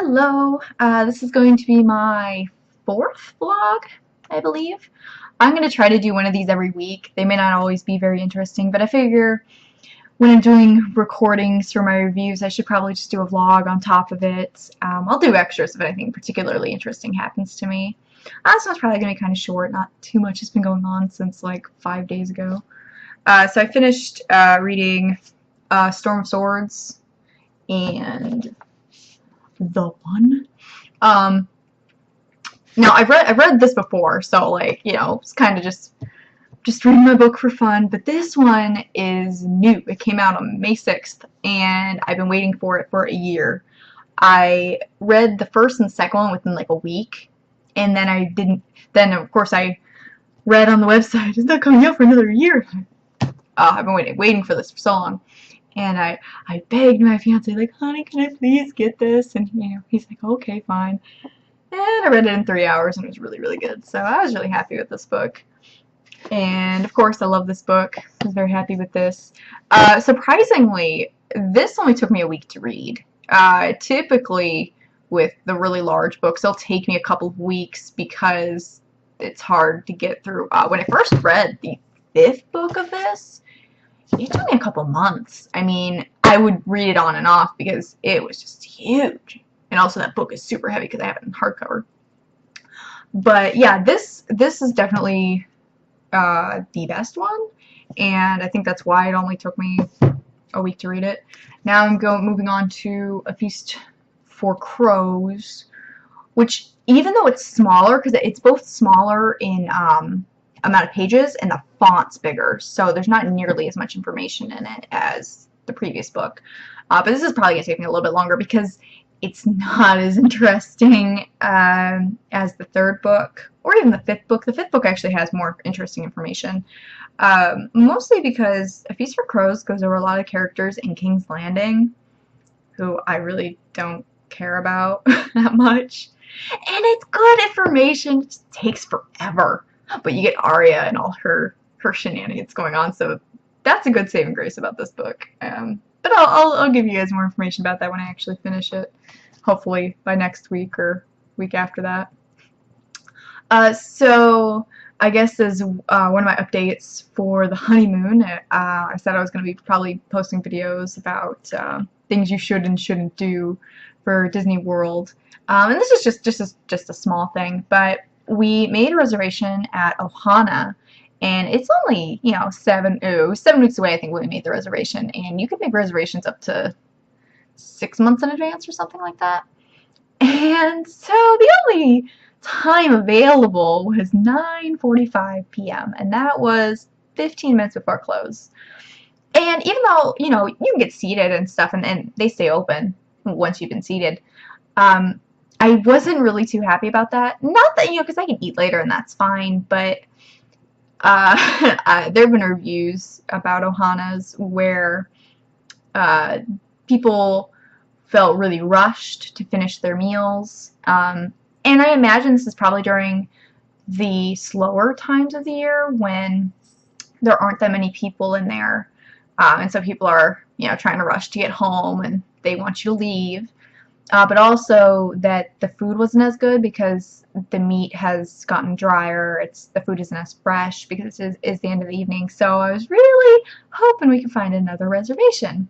Hello, this is going to be my fourth vlog, I believe. I'm going to try to do one of these every week. They may not always be very interesting, but I figure when I'm doing recordings for my reviews, I should probably just do a vlog on top of it. I'll do extras if anything particularly interesting happens to me. This one's probably going to be kind of short, not too much has been going on since like 5 days ago. So I finished reading Storm of Swords and The One. Now I've read this before, so like, you know, it's kind of just reading my book for fun, but this one is new. It came out on May 6th, and I've been waiting for it for a year. I read the first and second one within like a week, and then of course I read on the website, it's not coming out for another year. I've been waiting for this for so long. And I begged my fiance, like, honey, can I please get this? And, you know, he's like, okay, fine. And I read it in 3 hours, and it was really, really good. So I was really happy with this book. And, of course, I love this book. I was very happy with this. Surprisingly, this only took me a week to read. Typically, with the really large books, it'll take me a couple of weeks because it's hard to get through. When I first read the 5th book of this, it took me a couple months. I mean, I would read it on and off because it was just huge. And also that book is super heavy because I have it in hardcover. But yeah, this is definitely the best one. And I think that's why it only took me a week to read it. Now I'm moving on to A Feast for Crows, which even though it's smaller, because it's both smaller in amount of pages and the font's bigger, so there's not nearly as much information in it as the previous book. But this is probably going to take me a little bit longer because it's not as interesting as the 3rd book or even the 5th book. The 5th book actually has more interesting information, mostly because A Feast for Crows goes over a lot of characters in King's Landing who I really don't care about that much. And it's good information, it just takes forever. But you get Arya and all her shenanigans going on, so that's a good saving grace about this book. But I'll give you guys more information about that when I actually finish it, hopefully by next week or week after that. So I guess as one of my updates for the honeymoon, I said I was going to be probably posting videos about things you should and shouldn't do for Disney World. And this is just a small thing, but we made a reservation at Ohana, and it's only, you know, 7 weeks away, I think, when we made the reservation, and you can make reservations up to 6 months in advance or something like that. And so the only time available was 9:45 p.m., and that was 15 minutes before close. And even though, you know, you can get seated and stuff, and they stay open once you've been seated, I wasn't really too happy about that. Not that, you know, because I can eat later and that's fine, but there have been reviews about Ohana's where people felt really rushed to finish their meals. And I imagine this is probably during the slower times of the year when there aren't that many people in there. And so people are, you know, trying to rush to get home and they want you to leave. But also that the food wasn't as good because the meat has gotten drier. The food isn't as fresh because it is the end of the evening. So I was really hoping we could find another reservation,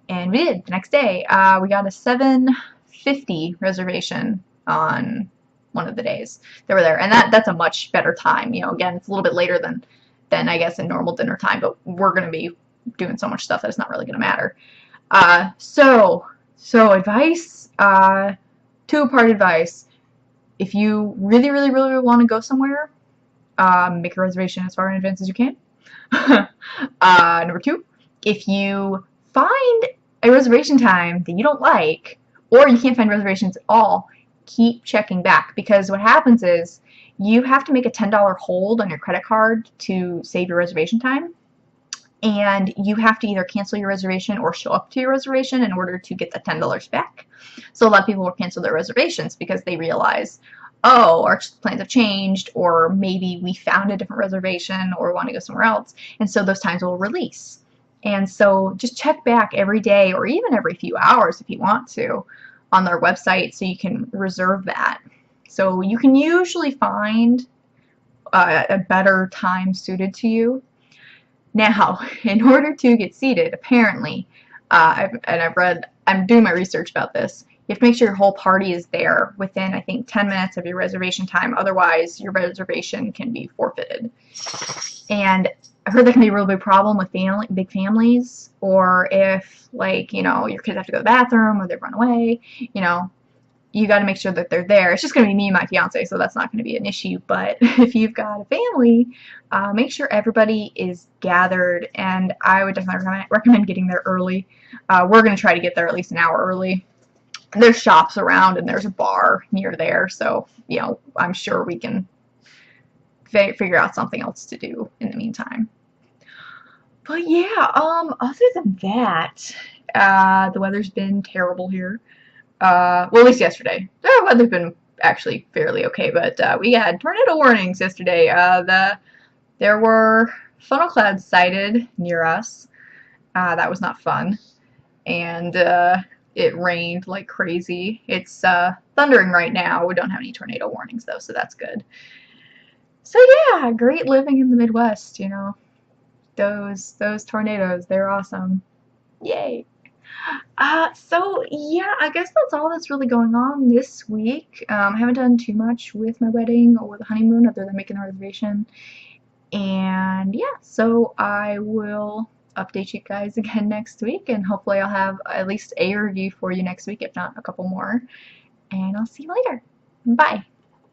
and we did. The next day, we got a 7:50 reservation on one of the days they were there, and that's a much better time. You know, again, it's a little bit later than I guess in normal dinner time, but we're gonna be doing so much stuff that it's not really gonna matter. So advice. 2-part advice. If you really, really, really, really want to go somewhere, make a reservation as far in advance as you can. Number 2, if you find a reservation time that you don't like, or you can't find reservations at all, keep checking back, because what happens is you have to make a $10 hold on your credit card to save your reservation time. And you have to either cancel your reservation or show up to your reservation in order to get the $10 back. So a lot of people will cancel their reservations because they realize, oh, our plans have changed, or maybe we found a different reservation or want to go somewhere else. And so those times will release. And so just check back every day or even every few hours if you want to on their website, so you can reserve that. So you can usually find a better time suited to you. Now, in order to get seated, apparently, I'm doing my research about this, you have to make sure your whole party is there within, I think, 10 minutes of your reservation time. Otherwise, your reservation can be forfeited. And I heard that can be a real big problem with big families, or if, like, you know, your kids have to go to the bathroom or they run away, you know, you got to make sure that they're there. It's just going to be me and my fiance, so that's not going to be an issue. But if you've got a family, make sure everybody is gathered, and I would definitely recommend getting there early. We're going to try to get there at least an hour early. There's shops around, and there's a bar near there, so, you know, I'm sure we can figure out something else to do in the meantime. But yeah, other than that, the weather's been terrible here. Well, at least yesterday. The weather's been actually fairly okay, but we had tornado warnings yesterday. There were funnel clouds sighted near us. That was not fun. And it rained like crazy. It's thundering right now. We don't have any tornado warnings, though, so that's good. So yeah, great living in the Midwest, you know. Those tornadoes, they're awesome. Yay! So yeah, I guess that's all that's really going on this week. I haven't done too much with my wedding or the honeymoon other than making a reservation. And yeah, so I will update you guys again next week, and hopefully I'll have at least a review for you next week, if not a couple more. And I'll see you later. Bye!